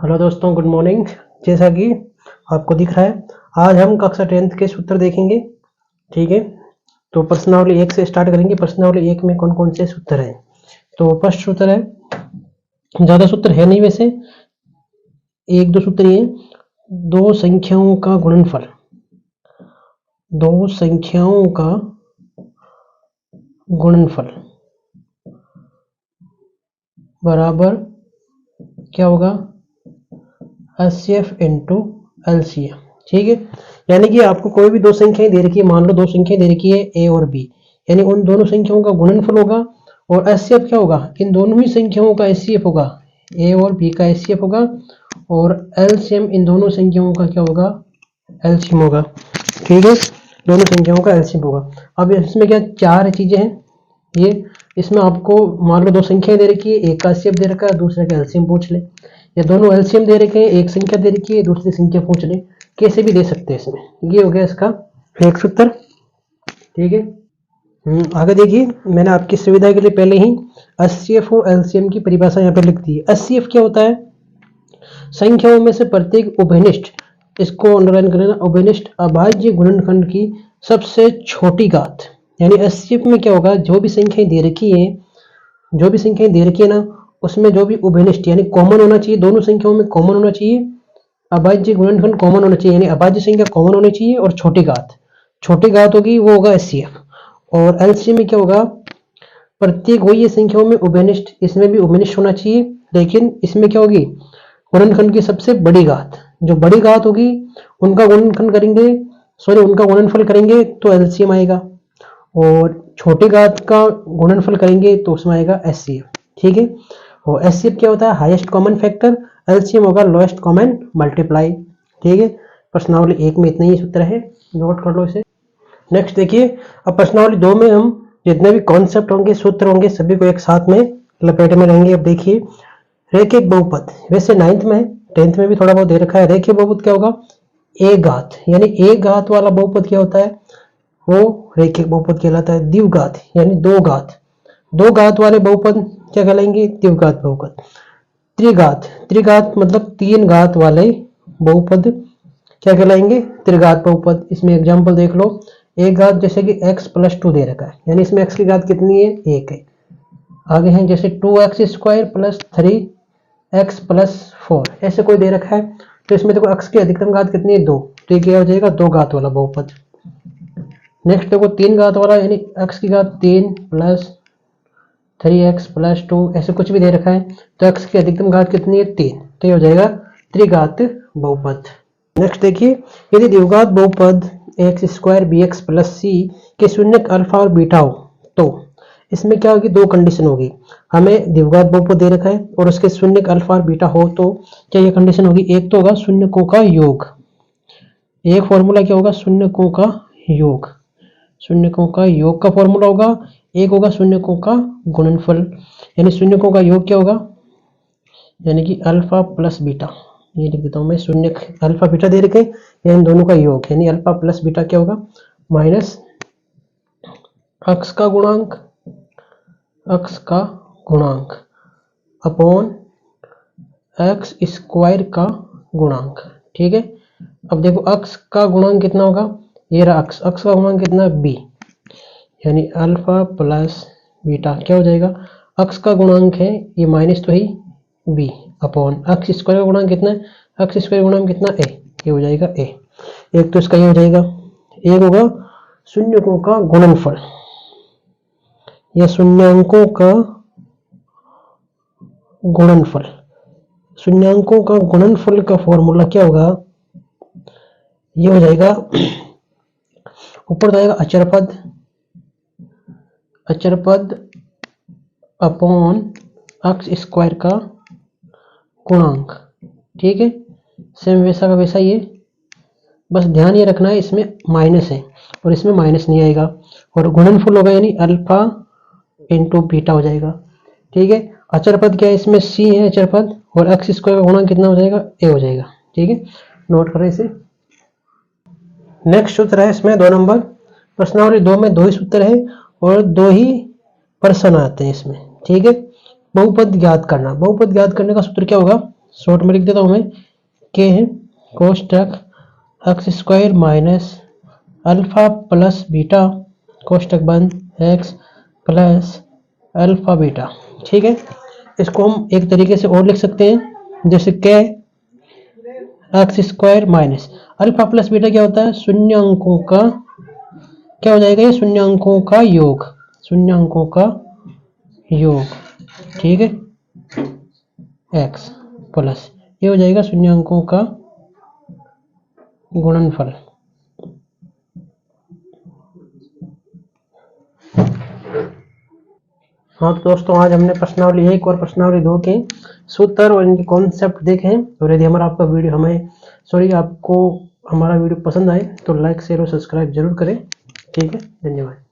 Hello दोस्तों, good morning. जैसा कि आपको दिख रहा है, आज हम कक्षा 10th के सूत्र देखेंगे। ठीक है, तो प्रश्नावली 1 से स्टार्ट करेंगे। प्रश्नावली 1 में कौन कौन से सूत्र हैं। तो फर्स्ट सूत्र है, ज़्यादा सूत्र है नहीं वैसे, एक दो सूत्र ही है। दो संख्याओं का गुणनफल, दो संख्याओं का गुणनफल बराबर क्या होगा, HCF इंटू LCM। ठीक है, यानी कि आपको कोई भी दो संख्याएं दे रखी है, मान लो दो संख्याएं दे रखी है A और B, यानी उन दोनों संख्याओं का गुणनफल होगा और HCF क्या होगा, इन दोनों ही संख्याओं का HCF होगा, A और B का HCF होगा और LCM इन दोनों संख्याओं का क्या होगा, LCM होगा। ठीक है, दोनों संख्याओं का LCM होगा। अब इसमें क्या चार चीजें हैं ये, इसमें आपको मान लो दो संख्याएं दे रखी है, एक का HCF दे रखा है, दूसरे का LCM पूछ ले, या दोनों LCM दे रखे हैं, एक संख्या दे रखी है, दूसरी संख्या पूछ ले, कैसे भी दे सकते हैं इसमें। ये हो गया इसका एक सूत्र। ठीक है, आगे देखिए, मैंने आपकी सुविधा के लिए पहले ही HCF और LCM की परिभाषा यहाँ पे लिख दी है। HCF क्या होता है, संख्याओं में से प्रत्येक उभयनिष्ठ, इसको अंडरलाइन कर लेना, उभयनिष्ठ अभाज्य गुणनखंड की सबसे छोटी घात। यानी HCF में क्या होगा, जो भी संख्याएं दे रखी है, जो भी संख्याएं दे रखी है ना, उसमें जो भी उभयनिष्ठ यानी कॉमन होना चाहिए, दोनों संख्याओं में कॉमन होना चाहिए, अभाज्य गुणनखंड कॉमन होना चाहिए, यानी अभाज्य संख्या कॉमन होनी चाहिए और छोटी घात होगी, वो होगा HCF। और LCM में क्या होगा, प्रत्येक वही संख्याओं में उभयनिष्ठ, इसमें भी उभयनिष्ठ होना चाहिए, लेकिन इसमें क्या होगी, गुणनखंड की सबसे बड़ी घात, जो बड़ी घात होगी उनका गुणनखंड करेंगे, उनका गुणनफल करेंगे तो LCM आएगा, और छोटी घात का गुणनफल करेंगे तो उसमें आएगा HCF। ठीक है, और HCF क्या होता है, हाईएस्ट कॉमन फैक्टर, LCM होगा लोएस्ट कॉमन मल्टीप्लाई। ठीक है, प्रश्नावली 1 में इतने ही सूत्र है, नोट कर लो इसे। नेक्स्ट देखिए, अब प्रश्नावली 2 में हम जितने भी कॉन्सेप्ट होंगे, सूत्र होंगे, सभी को एक साथ में लपेटे में रहेंगे। अब देखिए, रेखिक बहुपद, वैसे 9th में 10th में भी थोड़ा बहुत दे रखा है। रेखिक बहुपद क्या होगा, एक घात, यानी एक घात वाला बहुपद क्या होता है, वो रेखिक बहुपद कहलाता है। द्विघात यानी दो घात वाले बहुपद क्या कहलाएंगे, द्विघात बहुपद। त्रिघात मतलब तीन घात वाले बहुपद क्या कहलाएंगे, त्रिघात बहुपद। इसमें एग्जांपल देख लो, एक घात जैसे कि x+2 दे रखा है, यानी इसमें x की घात कितनी है, 1 है। आगे है जैसे 2x² + 3x+4, ऐसे कोई दे रखा है, तो इसमें देखो x की अधिकतम घात कितनी है, 2, तो ये क्या हो जाएगा, दो घात वाला बहुपद। नेक्स्ट देखो तीन घात वाला, यानी x की घात 3 + 3x+2, ऐसे कुछ भी दे रखा है, तो x की अधिकतम घात कितनी है, 3, तो ये हो जाएगा त्रिघात बहुपद। नेक्स्ट देखिए, यदि द्विघात बहुपद ax² bx + c के शून्यक अल्फा और बीटा हो, तो इसमें क्या होगी, दो कंडीशन होगी। हमें द्विघात बहुपद दे रखा है और उसके शून्यक अल्फा और बीटा हो, तो क्या ये कंडीशन होगी, एक तो होगा शून्यकों का योग, एक फॉर्मूला क्या होगा, शून्यकों का योग, शून्यकों का योग का फॉर्मूला होगा, एक होगा शून्यकों का गुणनफल, यानी शून्यकों का योग क्या होगा, यानी कि अल्फा प्लस बीटा। ये लिख देता हूं मैं, शून्यक अल्फा बीटा दे रखे, इन दोनों का योग, यानी अल्फा प्लस बीटा क्या होगा, माइनस x का गुणांक अपॉन x² का गुणांक। ठीक है, अब देखो x का गुणांक कितना होगा, ये रहा x का गुणांक कितना है, b, यानी अल्फा प्लस बीटा क्या हो जाएगा, x का गुणांक है ये माइनस तो ही b अपॉन x² का गुणांक कितना है, x² का गुणांक कितना a, ये हो जाएगा a। एक तो इसका ये हो जाएगा, एक होगा शून्यकों का गुणनफल या शून्यांकों का गुणनफल। शून्यांकों का गुणनफल का फॉर्मूला क्या होगा, ये हो जाएगा, ऊपर जाएगा अचर पद अपॉन x² का गुणांक। ठीक है, सेम वैसा का वैसा ही है, बस ध्यान ये रखना है इसमें माइनस है और इसमें माइनस नहीं आएगा, और गुणनफल होगा यानी अल्फा इंटू बीटा हो जाएगा। ठीक है, अचर पद क्या है, इसमें c है अचर पद, और x² का गुणांक कितना हो जाएगा, a हो जाएगा। ठीक है, नोट करें इसे। नेक्स्ट सूत्र है इसमें 2 नंबर, प्रश्नावली 2 में 2 ही सूत्र है और 2 ही प्रश्न आते हैं इसमें। ठीक है, बहुपद ज्ञात करना, बहुपद ज्ञात करने का सूत्र क्या होगा, शॉर्ट में लिख देता हूँ मैं, के है कोष्टक X square minus alpha plus beta कोष्टक बंद एक्स प्लस अल्फा बीटा। ठीक है, इसको हम एक तरीके से और लिख सकते हैं, जैसे के x square minus alpha plus beta क्या होता है, शून्य अंकों का क्या हो जाएगा, ये शून्य अंकों का योग, शून्य अंकों का योग। ठीक है, एक्स प्लस ये हो जाएगा शून्य अंकों का गुणनफल। हाँ तो दोस्तों, आज हमने प्रश्नावली 1 और प्रश्नावली 2 के सूत्र और इनके कॉन्सेप्ट देखे हैं। और यदि आपको हमारा वीडियो पसंद आए तो लाइक शेयर और सब्सक्राइब जरूर करें। ठीक है, धन्यवाद।